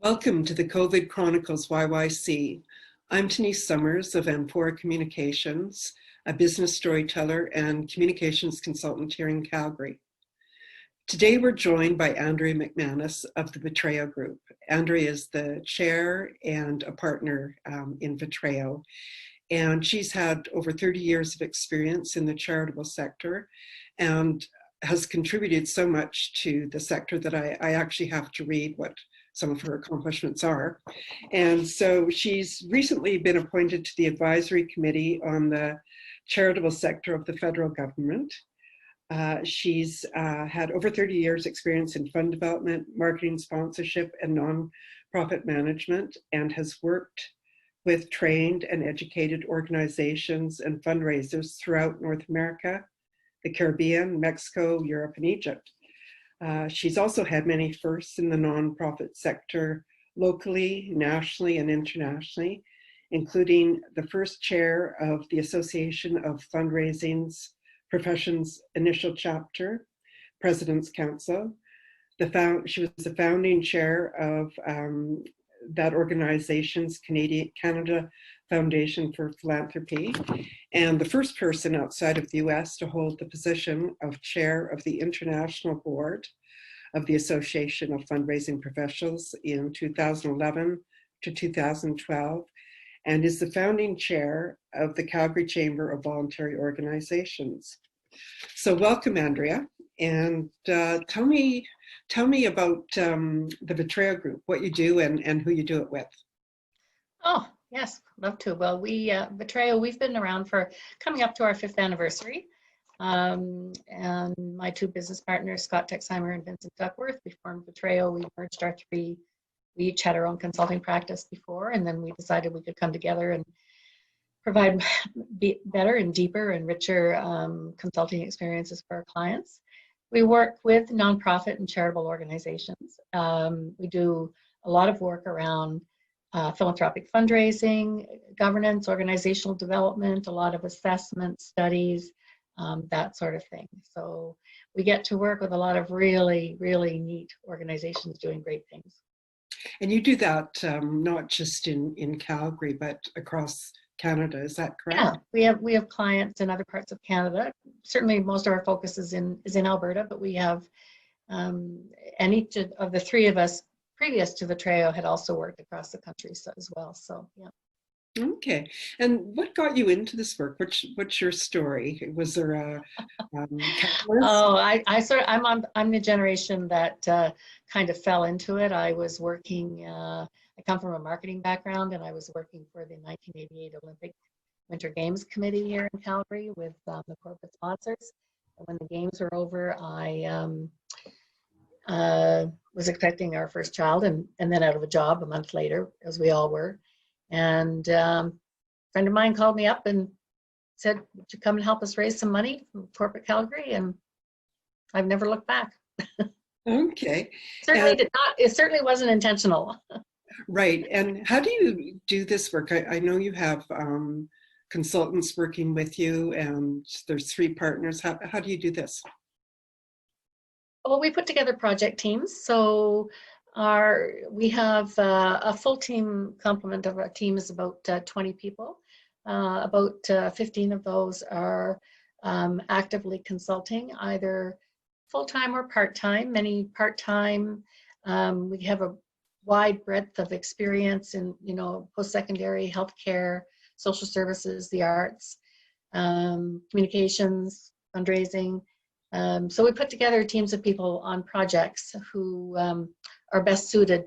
Welcome to the COVID Chronicles YYC. I'm Denise Summers of Amphora Communications, a business storyteller and communications consultant here in Calgary. Today we're joined by Andrea McManus of the ViTreo Group. Andrea is the chair and a partner in ViTreo, and she's had over 30 years of experience in the charitable sector and has contributed so much to the sector that I actually have to read what some of her accomplishments are. And so she's recently been appointed to the advisory committee on the charitable sector of the federal government. She's had over 30 years experience in fund development, marketing, sponsorship, and nonprofit management, and has worked with trained and educated organizations and fundraisers throughout North America, the Caribbean, Mexico, Europe, and Egypt. She's also had many firsts in the nonprofit sector locally, nationally, and internationally, including the first chair of the Association of Fundraising Professionals initial chapter, President's Council. She was the founding chair of that organization's Canada Foundation for Philanthropy, and the first person outside of the US to hold the position of chair of the International Board of the Association of Fundraising Professionals in 2011 to 2012, and is the founding chair of the Calgary Chamber of Voluntary Organizations. So welcome, Andrea, and tell me about the ViTreo Group, what you do and who you do it with. Oh, yes, love to. Well, ViTreo, we've been around for coming up to our 5th anniversary. And my two business partners, Scott Texheimer and Vincent Duckworth, we formed ViTreo. We merged our three. We each had our own consulting practice before, and then we decided we could come together and provide better and deeper and richer consulting experiences for our clients. We work with nonprofit and charitable organizations. We do a lot of work around philanthropic fundraising, governance, organizational development, a lot of assessment studies, that sort of thing. So we get to work with a lot of really, really neat organizations doing great things. And you do that not just in Calgary, but across Canada, is that correct? Yeah, we have clients in other parts of Canada. Certainly most of our focus is in Alberta, but we have, and each of the three of us previous to ViTreo had also worked across the country as well, so yeah. Okay, and what got you into this work? What's your story? Was there a catalyst? Oh, I'm the generation that kind of fell into it. I was working, I come from a marketing background, and I was working for the 1988 Olympic Winter Games Committee here in Calgary with the corporate sponsors. And when the games were over, I was expecting our first child and then out of a job a month later, as we all were. And a friend of mine called me up and said, would you come and help us raise some money from corporate Calgary? And I've never looked back. Okay. It certainly wasn't intentional. Right. And how do you do this work? I know you have consultants working with you, and there's 3 partners. How do you do this? Well, we put together project teams. So we have a full team complement of our team is about 20 people. About 15 of those are actively consulting, either full-time or part-time. Many part-time. We have a wide breadth of experience in, post-secondary, healthcare, social services, the arts, communications, fundraising. So we put together teams of people on projects who are best suited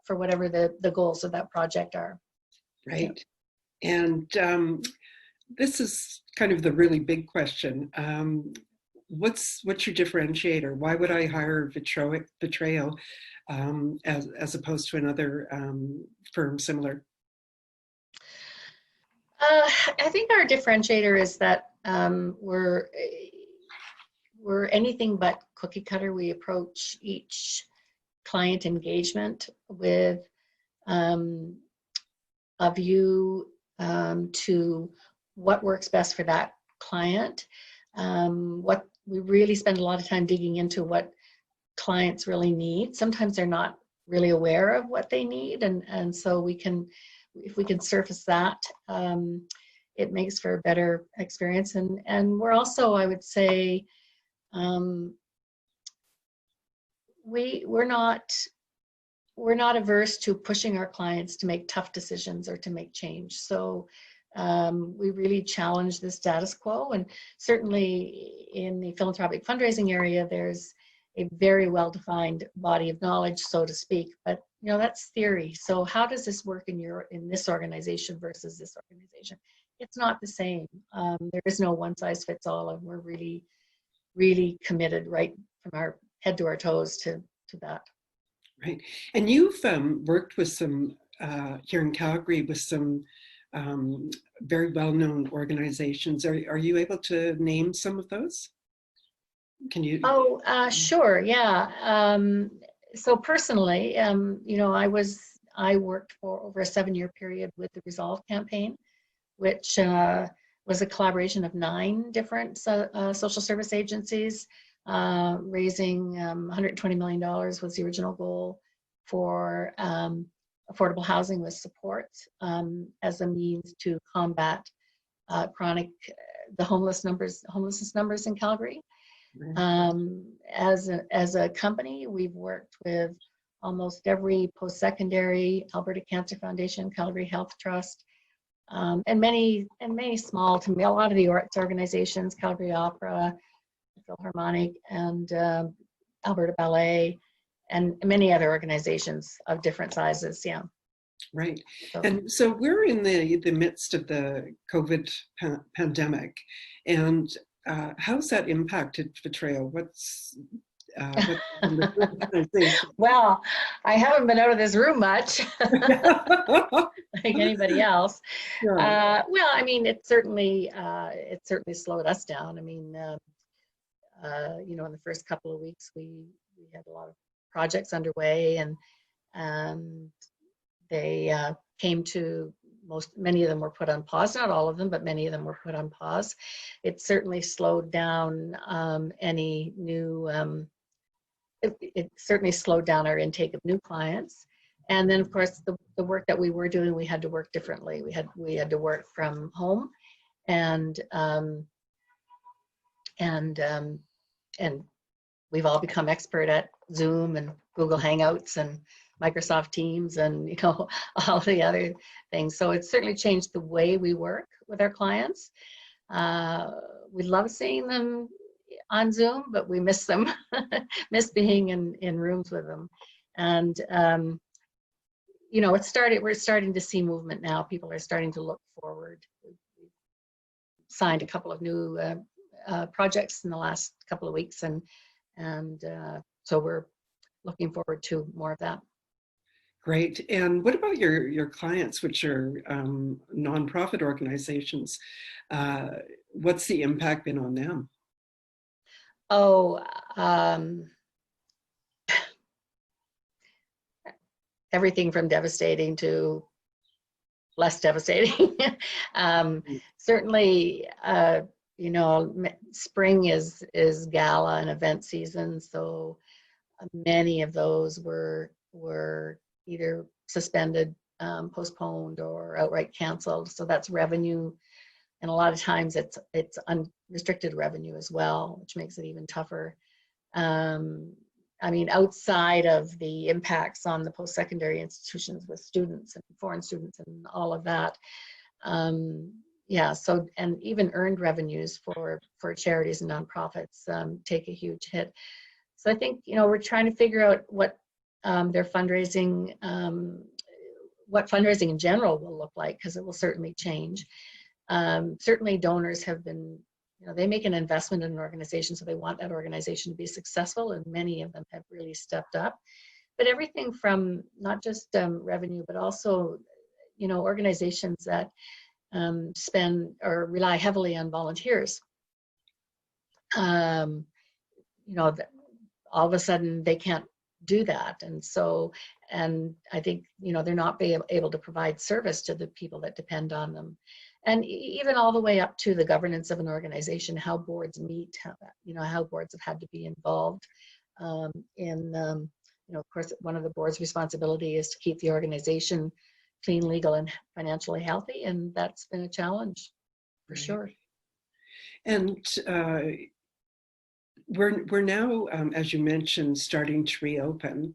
for whatever the goals of that project are. Right. And this is kind of the really big question. What's your differentiator? Why would I hire ViTreo as opposed to another firm similar? I think our differentiator is that we're anything but cookie cutter. We approach each client engagement with a view to what works best for that client. What we really spend a lot of time digging into what clients really need. Sometimes they're not really aware of what they need, and so we can, if we can surface that, it makes for a better experience. And we're also, I would say, we're not averse to pushing our clients to make tough decisions or to make change. So we really challenge the status quo, and certainly in the philanthropic fundraising area, there's a very well-defined body of knowledge, so to speak, but that's theory. So how does this work in this organization versus this organization? It's not the same. There is no one size fits all, and we're really, really committed right from our head to our toes to that. Right. And you've worked with some, here in Calgary, with some very well-known organizations. Are you able to name some of those? Can you? Oh, sure, yeah. So personally, I worked for over a 7-year period with the Resolve campaign, which was a collaboration of 9 different social service agencies, raising $120 million was the original goal for affordable housing with support as a means to combat the homelessness numbers in Calgary. As a company, we've worked with almost every post-secondary, Alberta Cancer Foundation, Calgary Health Trust, and many small to a lot of the arts organizations, Calgary Opera, Philharmonic, and Alberta Ballet, and many other organizations of different sizes. Yeah. Right. And so we're in the midst of the COVID pandemic, and how's that impacted ViTreo? What's well, I haven't been out of this room much, like anybody else. Sure. Well, I mean, it certainly slowed us down. I mean, in the first couple of weeks, we had a lot of projects underway, and they came to many of them were put on pause. Not all of them, but many of them were put on pause. It certainly slowed down any new. It certainly slowed down our intake of new clients, and then of course the work that we were doing, we had to work differently. We had to work from home, and we've all become expert at Zoom and Google Hangouts and Microsoft Teams and all the other things. So it's certainly changed the way we work with our clients. We love seeing them on Zoom, but we miss them, miss being in rooms with them. And we're starting to see movement now. People are starting to look forward. We've signed a couple of new projects in the last couple of weeks, and so we're looking forward to more of that. Great. And what about your clients, which are nonprofit organizations? What's the impact been on them? Oh, everything from devastating to less devastating. Certainly, spring is gala and event season, so many of those were either suspended, postponed, or outright canceled. So that's revenue, and a lot of times it's unrestricted revenue as well, which makes it even tougher. I mean, outside of the impacts on the post-secondary institutions with students and foreign students and all of that, yeah. So, and even earned revenues for charities and nonprofits take a huge hit. So I think we're trying to figure out what their fundraising, what fundraising in general will look like, because it will certainly change. Certainly donors have been, they make an investment in an organization, so they want that organization to be successful, and many of them have really stepped up. But everything from not just revenue, but also, organizations that spend or rely heavily on volunteers. All of a sudden they can't do that, and I think they're not able to provide service to the people that depend on them, and even all the way up to the governance of an organization, how boards meet, how boards have had to be involved in of course, one of the board's responsibility is to keep the organization clean, legal, and financially healthy, and that's been a challenge for sure. And we're now, as you mentioned, starting to reopen.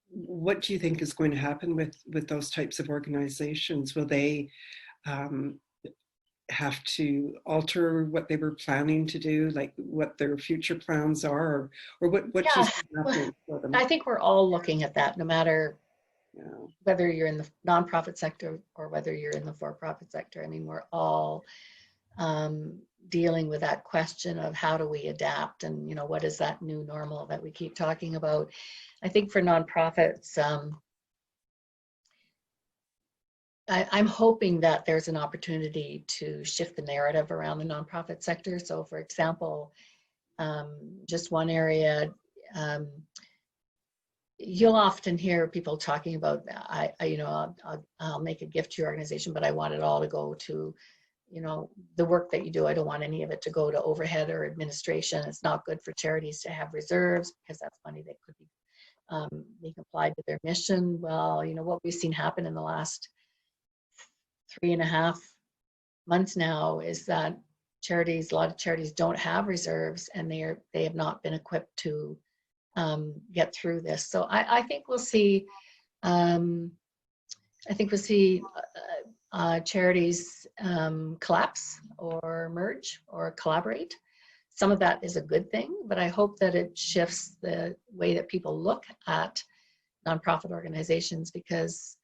What do you think is going to happen with those types of organizations? Will they have to alter what they were planning to do, like what their future plans are, or what do you see happening for them? I think we're all looking at that, no matter whether you're in the nonprofit sector or whether you're in the for-profit sector. I mean, we're all dealing with that question of how do we adapt, and what is that new normal that we keep talking about. I think for nonprofits, I'm hoping that there's an opportunity to shift the narrative around the nonprofit sector. So for example, just one area, you'll often hear people talking about, I'll make a gift to your organization, but I want it all to go to, the work that you do. I don't want any of it to go to overhead or administration. It's not good for charities to have reserves, because that's money that could be being applied to their mission. Well, what we've seen happen in the last 3.5 months now is that a lot of charities don't have reserves, and they have not been equipped to get through this. So I think we'll see. Charities collapse or merge or collaborate. Some of that is a good thing, but I hope that it shifts the way that people look at nonprofit organizations, because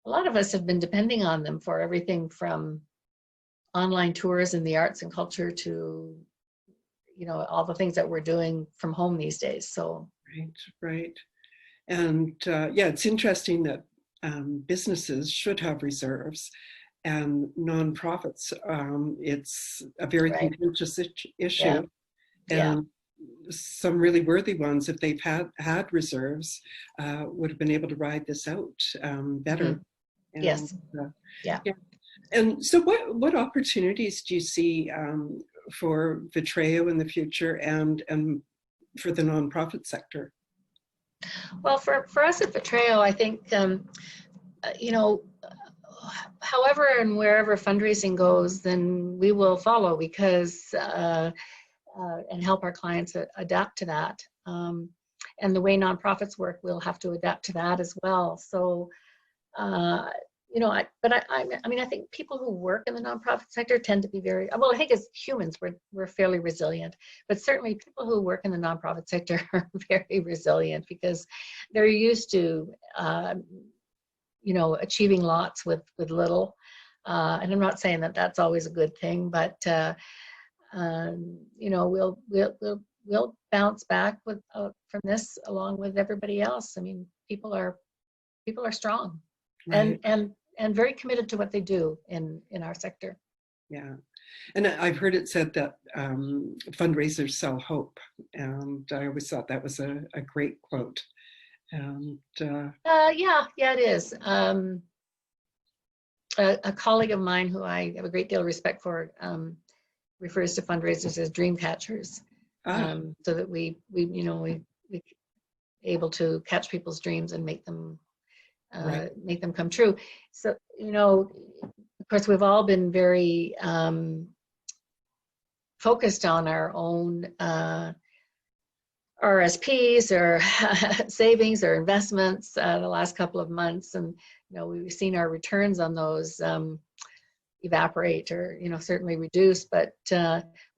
a lot of us have been depending on them for everything from online tours in the arts and culture to, all the things that we're doing from home these days. So right. And it's interesting that businesses should have reserves, and nonprofits, it's a very contentious issue. And some really worthy ones, if they've had reserves, would have been able to ride this out better. And, yes. And so what opportunities do you see for ViTreo in the future and for the nonprofit sector? Well, for us at ViTreo, I think, however and wherever fundraising goes, then we will follow, because and help our clients adapt to that. And the way nonprofits work, we'll have to adapt to that as well. So, I think people who work in the nonprofit sector tend to be I think as humans, we're fairly resilient, but certainly people who work in the nonprofit sector are very resilient, because they're used to, achieving lots with little. And I'm not saying that that's always a good thing, but, we'll bounce back from this along with everybody else. I mean, people are strong. Right. And very committed to what they do in our sector. Yeah, and I've heard it said that fundraisers sell hope, and I always thought that was a great quote. And it is. A colleague of mine who I have a great deal of respect for refers to fundraisers as dream catchers, so that we able to catch people's dreams and make them come true. So, of course, we've all been very focused on our own RSPs or savings or investments the last couple of months, and we've seen our returns on those evaporate or certainly reduce. But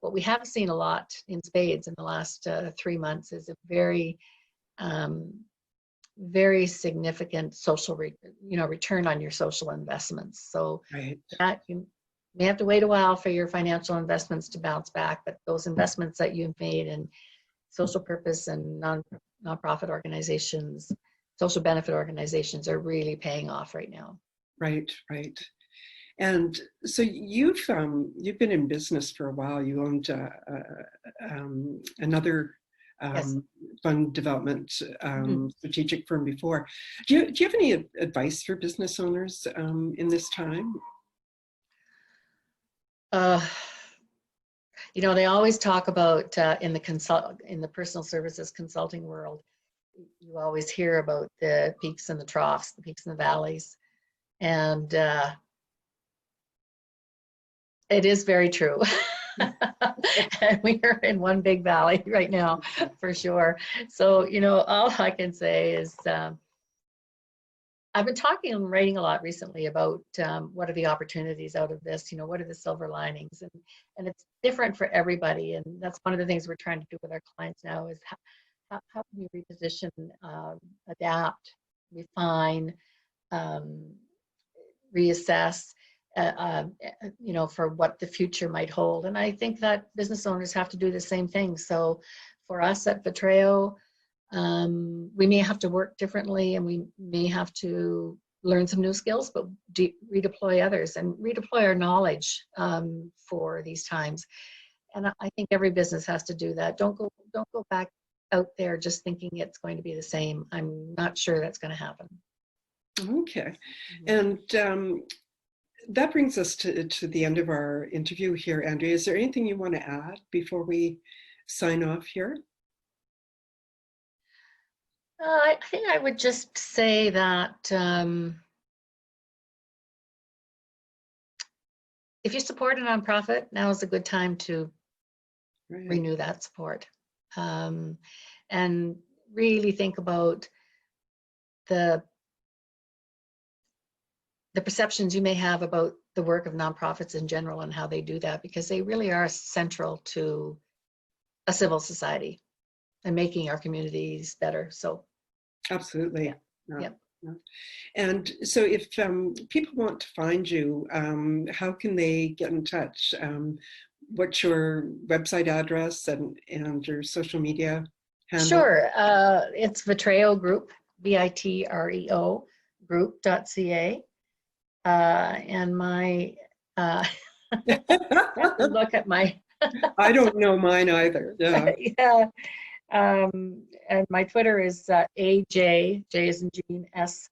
what we have seen a lot in spades in the last 3 months is a very very significant social return on your social investments. So that you may have to wait a while for your financial investments to bounce back, but those investments that you've made in social purpose and nonprofit organizations, social benefit organizations, are really paying off right now. Right. And so you've been in business for a while. You owned another fund development strategic firm before. Do you have any advice for business owners in this time? You know, they always talk about in the personal services consulting world, you always hear about the peaks and the troughs, the peaks and the valleys. And it is very true. And we are in one big valley right now, for sure. So, you know, all I can say is I've been talking and writing a lot recently about what are the opportunities out of this, you know, what are the silver linings, and it's different for everybody. And that's one of the things we're trying to do with our clients now is how can we reposition, adapt, refine, reassess, you know, for what the future might hold. And I think that business owners have to do the same thing. So for us at ViTreo, we may have to work differently, and we may have to learn some new skills, but redeploy others and redeploy our knowledge for these times. And I think every business has to do that. Don't go back out there just thinking it's going to be the same. I'm not sure that's going to happen. Okay. And that brings us to the end of our interview here, Andrea. Is there anything you want to add before we sign off here? I think I would just say that if you support a nonprofit, now is a good time to renew that support, and really think about the perceptions you may have about the work of nonprofits in general and how they do that, because they really are central to a civil society and making our communities better. So absolutely. Yeah. And so if people want to find you, how can they get in touch? What's your website address and your social media handle? Sure. It's ViTreo Group, VITREO group.ca. And my, look at my. I don't know mine either. Yeah. Yeah. And my Twitter is AJ, J as in Jean, S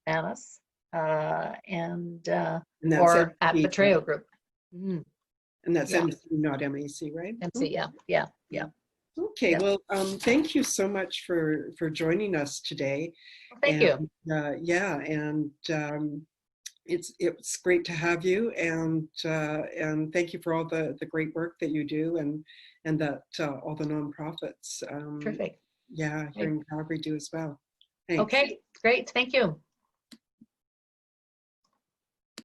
McManus, and or at ViTreo Group. And that's MC, not MAC, right? MC, yeah. Okay, yeah. Well, thank you so much for joining us today. Thank you. Yeah, and it's great to have you, and thank you for all the great work that you do, and that all the nonprofits. Terrific. Yeah, here in Calgary do as well. Thanks. Okay, great. Thank you.